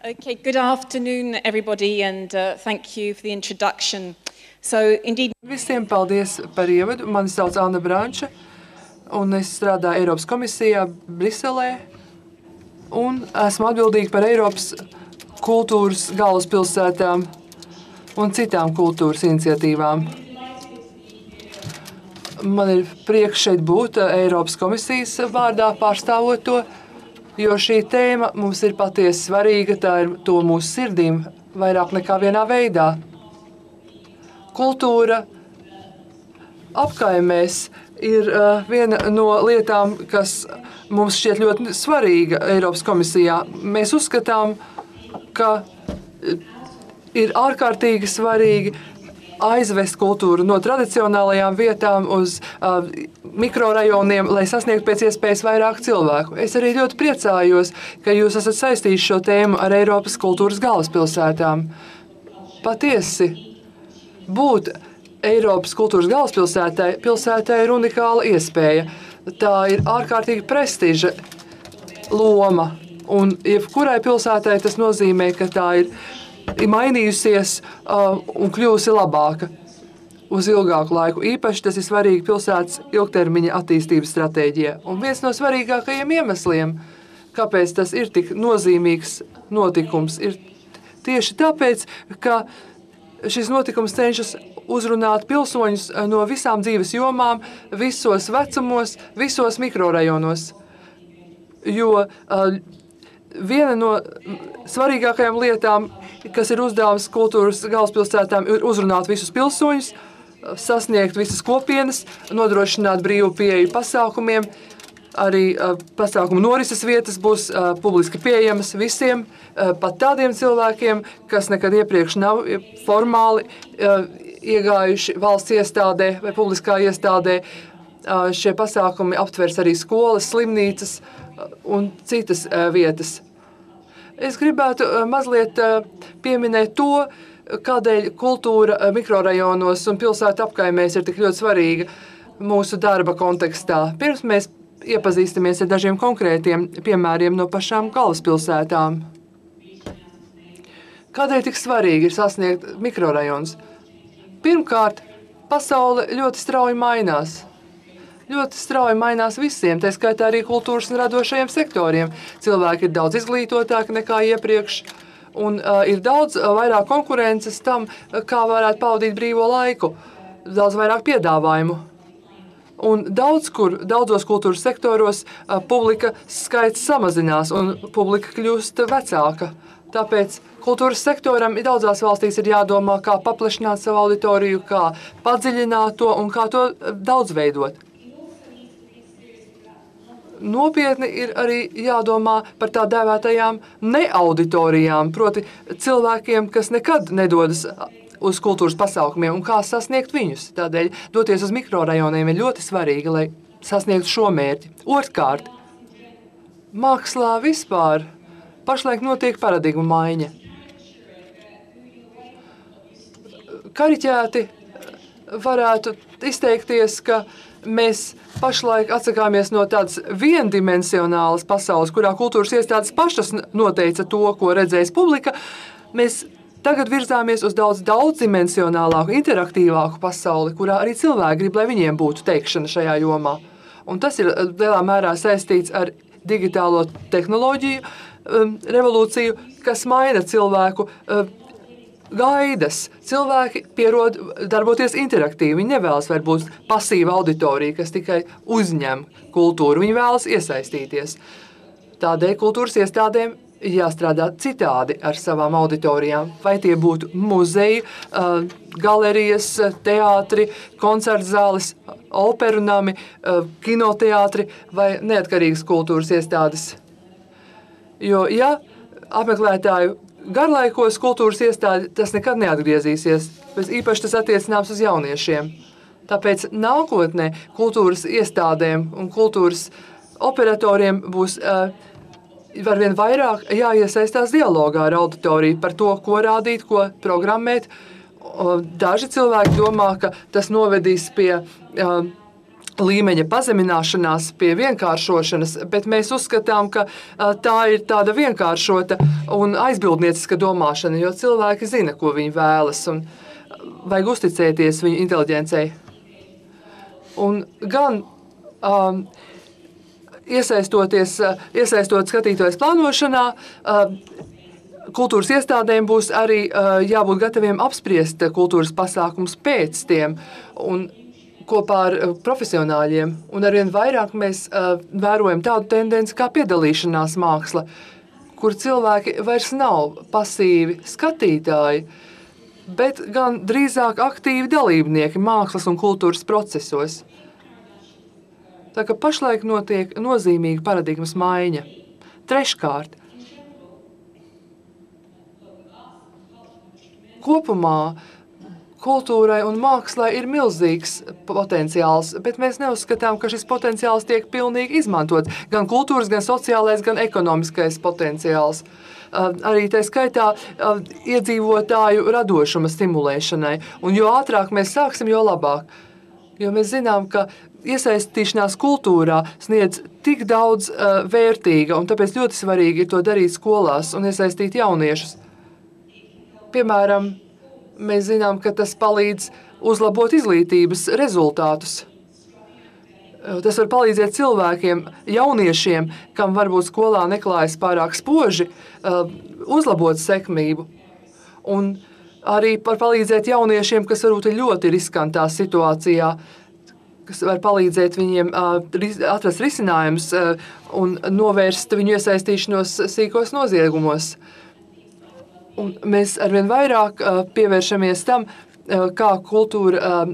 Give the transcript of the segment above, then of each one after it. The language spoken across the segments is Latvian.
Okay, good afternoon, everybody, and thank you for the introduction. So, indeed... Visiem paldies par ievadu. Mani sauc Anna Branča, un es strādāju Eiropas komisijā Briselē, un esmu atbildīga par Eiropas kultūras galvaspilsētām un citām kultūras iniciatīvām. Man ir prieks šeit būt Eiropas komisijas vārdā pārstāvot to, jo šī tēma mums ir patiesi svarīga, tā ir to mūsu sirdīm vairāk nekā vienā veidā. Kultūra apkaimēs ir viena no lietām, kas mums šķiet ļoti svarīga Eiropas komisijā. Mēs uzskatām, ka ir ārkārtīgi svarīgi aizvest kultūru no tradicionālajām vietām uz mikrorajoniem, lai sasniegtu pēc iespējas vairāk cilvēku. Es arī ļoti priecājos, ka jūs esat saistījuši šo tēmu ar Eiropas kultūras galvaspilsētām. Patiesi, būt Eiropas kultūras galvaspilsētai ir unikāla iespēja. Tā ir ārkārtīgi prestiža loma, un jebkurai pilsētai tas nozīmē, ka tā ir mainījusies un kļūsi labāka uz ilgāku laiku. Īpaši tas ir svarīgi pilsētas ilgtermiņa attīstības stratēģijā. Un viens no svarīgākajiem iemesliem, kāpēc tas ir tik nozīmīgs notikums, ir tieši tāpēc, ka šis notikums cenšas uzrunāt pilsoņus no visām dzīves jomām, visos vecumos, visos mikrorajonos. Jo viena no svarīgākajām lietām, kas ir uzdevums kultūras galvaspilsētām, ir uzrunāt visus pilsoņus, sasniegt visas kopienas, nodrošināt brīvu pieeju pasākumiem. Arī pasākumu norises vietas būs publiski pieejamas visiem, pat tādiem cilvēkiem, kas nekad iepriekš nav formāli iegājuši valsts iestādē vai publiskā iestādē. Šie pasākumi aptvers arī skolas, slimnīcas un citas vietas. Es gribētu mazliet pieminēt to, kādēļ kultūra mikrorajonos un pilsētu apkaimēs ir tik ļoti svarīga mūsu darba kontekstā. Pirms mēs iepazīstamies ar dažiem konkrētiem piemēriem no pašām galvaspilsētām. Kādēļ tik svarīgi ir sasniegt mikrorajonus? Pirmkārt, pasaule ļoti strauji mainās. Ļoti strauji mainās visiem, tā skaitā arī kultūras un radošajiem sektoriem. Cilvēki ir daudz izglītotāki nekā iepriekš, un ir daudz vairāk konkurences tam, kā varētu pavadīt brīvo laiku, daudz vairāk piedāvājumu. Un daudzos kultūras sektoros publika skaits samazinās un publika kļūst vecāka. Tāpēc kultūras sektoram daudzās valstīs ir jādomā, kā paplašināt savu auditoriju, kā padziļināt to un kā to daudzveidot. Nopietni ir arī jādomā par tā dēvētajām neauditorijām, proti cilvēkiem, kas nekad nedodas uz kultūras pasākumiem un kā sasniegt viņus. Tādēļ doties uz mikrorajoniem ir ļoti svarīgi, lai sasniegtu šo mērķi. Otrkārt, mākslā vispār pašlaik notiek paradigma maiņa. Kariķēti varētu izteikties, ka mēs pašlaik atsakāmies no tādas viendimensionālas pasaules, kurā kultūras iestādes pašas noteica to, ko redzēs publika. Mēs tagad virzāmies uz daudzdimensionālāku, interaktīvāku pasauli, kurā arī cilvēki grib, lai viņiem būtu teikšana šajā jomā. Un tas ir lielā mērā saistīts ar digitālo tehnoloģiju revolūciju, kas maina cilvēku gaidas. Cilvēki pierod darboties interaktīvi. Viņi nevēlas būt pasīva auditorija, kas tikai uzņem kultūru. Viņi vēlas iesaistīties. Tādēļ kultūras iestādēm jāstrādā citādi ar savām auditorijām. Vai tie būtu muzeji, galerijas, teātri, koncertzāles, operu nami, kinoteātri vai neatkarīgas kultūras iestādes. Jo, ja apmeklētāju garlaikos kultūras iestādi, tas nekad neatgriezīsies, bet īpaši tas attiecināms uz jauniešiem. Tāpēc nākotnē kultūras iestādēm un kultūras operatoriem būs arvien vairāk jāiesaistās dialogā ar auditoriju par to, ko rādīt, ko programmēt. Daži cilvēki domā, ka tas novedīs pie līmeņa pazemināšanās pie vienkāršošanas, bet mēs uzskatām, ka tā ir tāda vienkāršota un aizbildnieciska domāšana, jo cilvēki zina, ko viņi vēlas, un vajag uzticēties viņu inteliģencei. Un gan iesaistot skatītājus plānošanā, kultūras iestādēm būs arī jābūt gataviem apspriest kultūras pasākums pēc tiem un kopā ar profesionāļiem. Un arvien vairāk mēs vērojam tādu tendenci kā piedalīšanās māksla, kur cilvēki vairs nav pasīvi skatītāji, bet gan drīzāk aktīvi dalībnieki mākslas un kultūras procesos. Tā kā pašlaik notiek nozīmīga paradigmas maiņa. Treškārt, kopumā kultūrai un mākslai ir milzīgs potenciāls, bet mēs neuzskatām, ka šis potenciāls tiek pilnīgi izmantots. Gan kultūras, gan sociālais, gan ekonomiskais potenciāls. Arī tā skaitā iedzīvotāju radošuma stimulēšanai. Un jo ātrāk mēs sāksim, jo labāk. Jo mēs zinām, ka iesaistīšanās kultūrā sniedz tik daudz vērtīga, un tāpēc ļoti svarīgi ir to darīt skolās un iesaistīt jauniešus. Piemēram, mēs zinām, ka tas palīdz uzlabot izglītības rezultātus. Tas var palīdzēt cilvēkiem, jauniešiem, kam varbūt skolā neklājas pārāk spoži, uzlabot sekmību. Un arī var palīdzēt jauniešiem, kas varbūt ir ļoti riskantā situācijā, kas var palīdzēt viņiem atrast risinājumus un novērst viņu iesaistīšanos sīkos noziegumos. Un mēs arvien vairāk pievēršamies tam, kā kultūra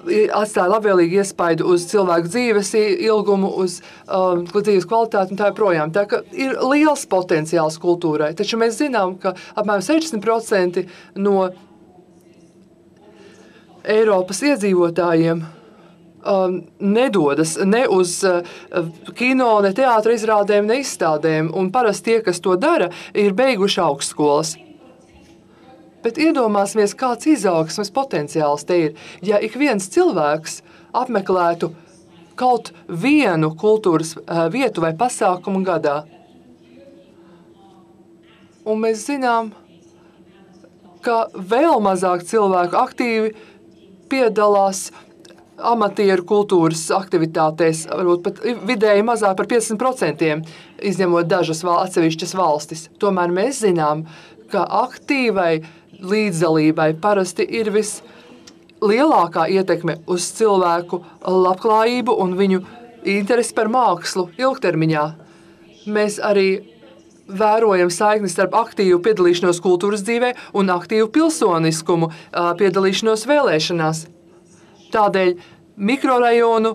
atstāja labvēlīgu iespaidu uz cilvēku dzīves ilgumu, uz dzīves kvalitāti un tā joprojām. Tā ka ir liels potenciāls kultūrai, taču mēs zinām, ka apmēram 60% no Eiropas iedzīvotājiem nedodas ne uz kino, ne teātra izrādēm, ne izstādēm, un parasti tie, kas to dara, ir beiguši augstskolas. Bet iedomāsimies, kāds izaugsmes potenciāls te ir, ja ik viens cilvēks apmeklētu kaut vienu kultūras vietu vai pasākumu gadā. Un mēs zinām, ka vēl mazāk cilvēku aktīvi piedalās amatieru kultūras aktivitātēs, varbūt pat vidēji mazāk par 50%, izņemot dažas atsevišķas valstis. Tomēr mēs zinām, ka aktīvai līdzdalībai parasti ir vislielākā ietekme uz cilvēku labklājību un viņu interesi par mākslu ilgtermiņā. Mēs arī vērojam saikni starp aktīvu piedalīšanos kultūras dzīvē un aktīvu pilsoniskumu piedalīšanos vēlēšanās. Tādēļ mikrorajonu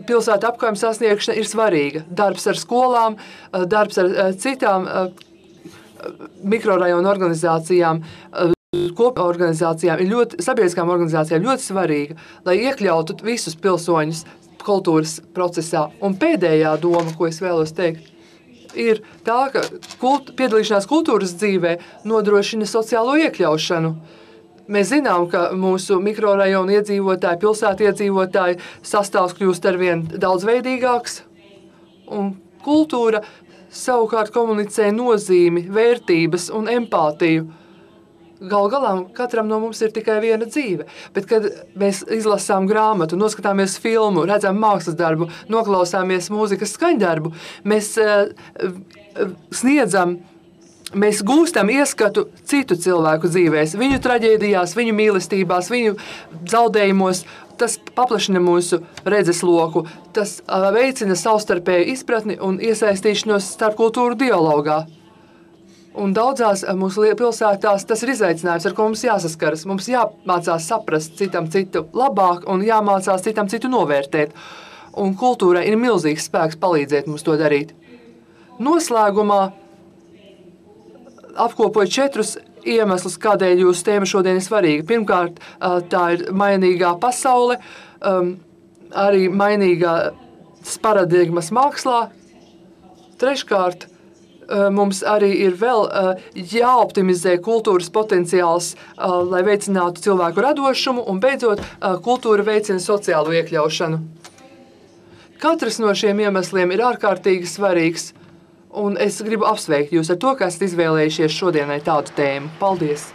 pilsētu apkārtņu sasniegšana ir svarīga. Darbs ar skolām, darbs ar citām mikrorajonu organizācijām, sabiedriskām organizācijām ļoti svarīga, lai iekļautu visus pilsoņus kultūras procesā. Un pēdējā doma, ko es vēlos teikt, ir tā, ka piedalīšanās kultūras dzīvē nodrošina sociālo iekļaušanu. Mēs zinām, ka mūsu mikrorajonu iedzīvotāji, pilsētu iedzīvotāji sastāvs kļūst arvien daudzveidīgāks, un kultūra savukārt komunicē nozīmi, vērtības un empātiju. Galu galā katram no mums ir tikai viena dzīve, bet kad mēs izlasām grāmatu, noskatāmies filmu, redzam mākslas darbu, noklausāmies mūzikas skaņdarbu, mēs gūstam ieskatu citu cilvēku dzīvēs, viņu traģēdijās, viņu mīlestībās, viņu zaudējumos. Tas paplašina mūsu redzesloku, tas veicina savstarpēju izpratni un iesaistīšanos starp kultūru dialogā. Un daudzās mūsu pilsētās tas ir izaicinājums, ar ko mums jāsaskaras. Mums jāmācās saprast citam citu labāk un jāmācās citam citu novērtēt. Un kultūrai ir milzīgs spēks palīdzēt mums to darīt. Noslēgumā apkopoju 4 iemeslus, kādēļ jūsu tēma šodien ir svarīga. Pirmkārt, tā ir mainīgā pasaule, arī mainīgās paradigmas mākslā. Treškārt, mums arī ir vēl jāoptimizē kultūras potenciāls, lai veicinātu cilvēku radošumu, un beidzot, kultūra veicina sociālo iekļaušanu. Katrs no šiem iemesliem ir ārkārtīgi svarīgs, un es gribu apsveikt jūs ar to, ka esat izvēlējušies šodienai tādu tēmu. Paldies!